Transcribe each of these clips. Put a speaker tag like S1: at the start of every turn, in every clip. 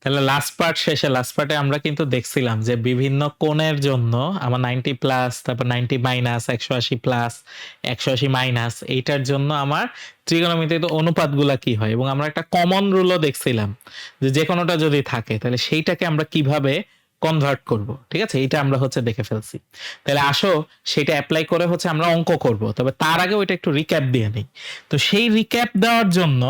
S1: তাহলে last part শেষে last পার্টে আমরা কিন্তু দেখছিলাম যে বিভিন্ন কোণের জন্য আমার 90 প্লাস, তারপর 90 মাইনাস, 180 প্লাস, 180 মাইনাস, এইটার জন্য আমার ত্রিকোণমিতিতে অনুপাতগুলা কি হয়, এবং আমরা একটা কমন রুলও দেখছিলাম যে কোনোটা যদি থাকে তাহলে সেইটাকে আমরা কিভাবে কনভার্ট করব। ঠিক আছে, এইটা আমরা হচ্ছে দেখে ফেলছি। তাহলে আসো সেটা অ্যাপ্লাই করে হচ্ছে আমরা অঙ্ক করব, তবে তার আগে ওইটা একটু রিক্যাপ দিয়ে নিই। তো সেই রিক্যাপ দেওয়ার জন্য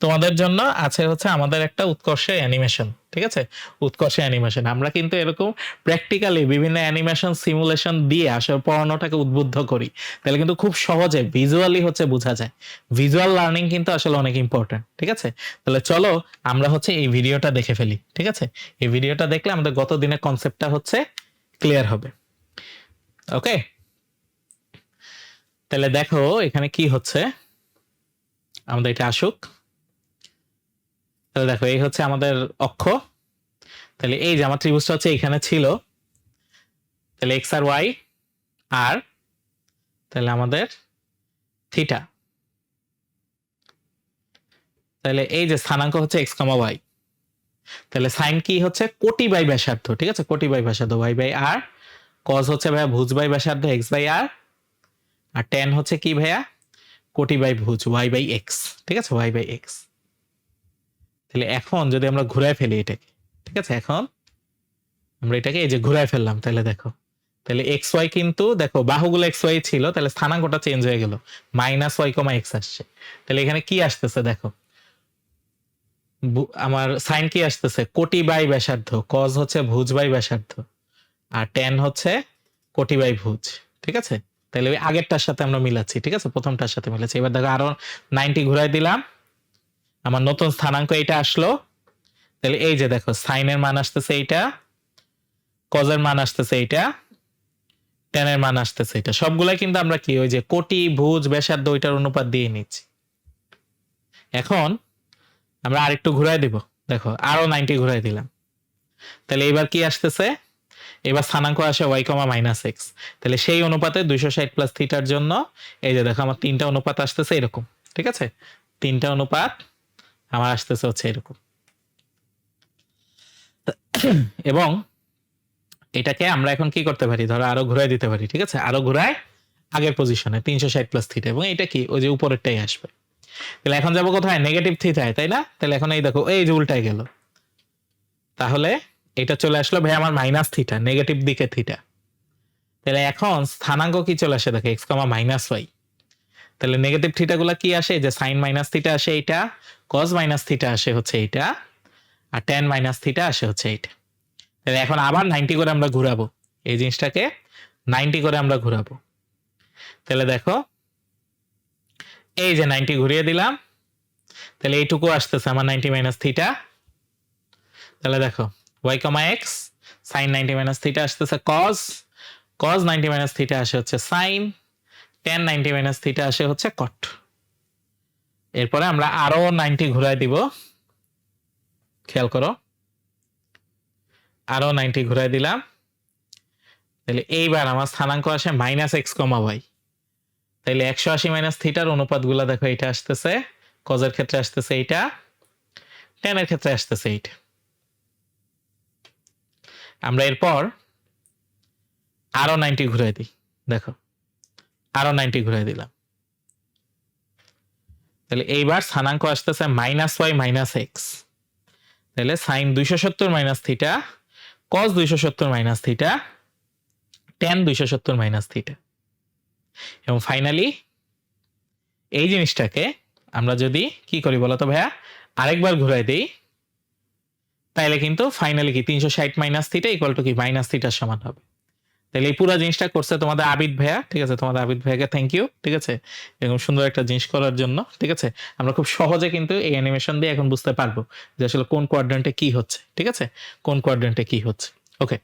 S1: তোমাদের জন্য আছে হচ্ছে আমাদের একটা উৎকর্ষে অ্যানিমেশন। ঠিক আছে, উৎকর্ষে অ্যানিমেশন আমরা কিন্তু এরকম প্র্যাকটিক্যালি বিভিন্ন অ্যানিমেশন সিমুলেশন দিয়ে আসলে পড়ানোটাকে উদ্বুদ্ধ করি, তাহলে কিন্তু খুব সহজে ভিজুয়ালি হচ্ছে বোঝা যায়। ভিজুয়াল লার্নিং কিন্তু আসলে অনেক ইম্পর্টেন্ট। ঠিক আছে, তাহলে চলো আমরা হচ্ছে এই ভিডিওটা দেখে ফেলি। ঠিক আছে, এই ভিডিওটা দেখলে আমাদের গত দিনের কনসেপ্টটা হচ্ছে ক্লিয়ার হবে। ওকে, তাহলে দেখো এখানে কি হচ্ছে, আমাদের এটা আসুক। তাহলে দেখো এই হচ্ছে আমাদের অক্ষ। তাহলে এই যে আমার ত্রিভুজটা হচ্ছে এখানে ছিল, তাহলে এক্স আর ওয়াই আর তাহলে আমাদের থিটা। তাহলে এই যে স্থানাঙ্ক হচ্ছে এক্স কমা ওয়াই, তাহলে সাইন কি হচ্ছে কোটি বাই ব্যাসার্ধ। ঠিক আছে, কোটি বাই ব্যাসার্ধ ওয়াই বাই আর, কজ হচ্ছে ভাইয়া ভুজ বাই ব্যাসার্ধ এক্স বাই আর টেন হচ্ছে কি ভাইয়া কোটি বাই ভুজ ওয়াই বাই এক্স। ঠিক আছে, ওয়াই বাই এক্স। তাহলে এখন যদি আমরা ঘুরায় ফেলি এটাকে, ঠিক আছে, এখন আমরা এটাকে এই যে ঘুরায় ফেললাম, তাহলে দেখো তাহলে এক্স ওয়াই কিন্তু দেখো বাহুগুলো এক্স ওয়াই ছিল, তাহলে স্থানাঙ্কটা চেঞ্জ হয়ে গেল, মাইনাস ওয়াই কমা এক্স আসছে। তাহলে এখানে কি আসতেছে দেখো, আমার সাইন কি আসতেছে কোটি বাই ব্যাসার্ধ, কজ হচ্ছে ভুজ বাই ব্যাসার্ধ, আর টেন হচ্ছে কোটি বাই ভুজ। ঠিক আছে, তাহলে ওই আগেরটার সাথে আমরা মিলাচ্ছি। ঠিক আছে, প্রথমটার সাথে মিলাচ্ছি। এবার দেখো আরো 90 ঘুরাই দিলাম, আমার নতুন স্থানাঙ্ক এইটা আসলো। তাহলে এই যে দেখো সাইনের মান আসতেছে এইটা, কজের মান আসতেছে এইটা, টেনের মান আসতেছে এটা, সবগুলাই কিন্তু আমরা কি ওই যে কোটি ভুজ ব্যাসার্ধ ওইটার অনুপাত দিয়ে নিচ্ছি। এখন আমরা আরেকটু ঘুরাই দিব, দেখো আরো 90 ঘুরাই দিলাম। তাহলে এবার কি আসতেছে, এবার স্থানাঙ্ক আসে ওয়াই কমা মাইনাস এক্স। তাহলে সেই অনুপাতে 260 প্লাস থিটার জন্য এই যে দেখো আমার তিনটা অনুপাত আসতেছে এরকম। ঠিক আছে, তিনটা অনুপাত আমার আসতেছে হচ্ছে এরকম। এবং এটাকে আমরা এখন কি করতে পারি, ধরো আরো ঘুরাই দিতে পারি। ঠিক আছে, আরো ঘুরায় আগের পজিশনে 360 প্লাস থিটা, এবং এটা কি ওই যে উপরেরটাই আসবে। তাহলে এখন যাবো কোথায়, নেগেটিভ থিটায়, তাই না? তাহলে এখন এই দেখো এই যে উল্টায় গেল, তাহলে এটা চলে আসলো ভাই আমার মাইনাস থিটা, নেগেটিভ দিকে থিটা। তাহলে এখন স্থানাঙ্ক কি চলে আসে দেখো এক্স কমা মাইনাস ওয়াই। তাহলে নেগেটিভ থিটা গুলা কি আসে, যে সাইন মাইনাস থিটা আসে এইটা, কজ মাইনাস থিটা আসে হচ্ছে এইটা, আর টেন মাইনাস থিটা আসে হচ্ছে এইটা। তাহলে এখন আবার 90 করে আমরা ঘুরাবো এই জিনিসটাকে, 90 করে আমরা ঘুরাবো। তাহলে দেখো এই যে 90 ঘুরিয়ে দিলাম, তাহলে এইটুকু আসতেছে আমার 90 মাইনাস থিটা। তাহলে দেখো y comma x, sign 90 minus theta আসতেছে কজ, কজ 90 মাইনাস থিটা আসে হচ্ছে সাইন, টেন 90 মাইনাস থিটা আসে হচ্ছে কট। এরপরে আমরা আরো 90 ঘুরাই দিব, খেয়াল করো আরো 90 ঘুরাই দিলাম। তাহলে এইবার আমার স্থানাঙ্ক আসে মাইনাস এক্স কমা ওয়াই। তাহলে 180 মাইনাস থিটার অনুপাত গুলা দেখো এটা আসতেছে, কজের ক্ষেত্রে আসতেছে এইটা, টেনের ক্ষেত্রে আসতেছে এইটা। আমরা এরপর আরো 90 ঘুরাই দিই, দেখো আরো 90 ঘুরাই দিলাম। তাহলে এইবার স্থানাঙ্ক আসতেছে মাইনাস ওয়াই মাইনাস এক্স। তাহলে sine 270 minus theta, cos 270 minus theta, tan 270 minus theta. এবং ফাইনালি এই জিনিসটাকে আমরা যদি কি করি বলতো ভাইয়া, আরেকবার ঘুরাই দিই, তাইলে কিন্তু ফাইনালি কি 360 মাইনাস থিটা ইকুয়াল টু কি মাইনাস থিটার সমান হবে। তাহলে এই পুরো জিনিসটা করছে তোমাদের আবিদ ভাইয়া। ঠিক আছে, তোমাদের আবিদ ভাইয়াকে থ্যাংক ইউ। ঠিক আছে, এরকম সুন্দর একটা জিনিস করার জন্য। ঠিক আছে, আমরা খুব সহজে কিন্তু এই অ্যানিমেশন দিয়ে এখন বুঝতে পারবো যে আসলে কোন কোয়াড্রেন্টে কি হচ্ছে। ঠিক আছে, কোন কোয়াড্রেন্টে কি হচ্ছে। ওকে।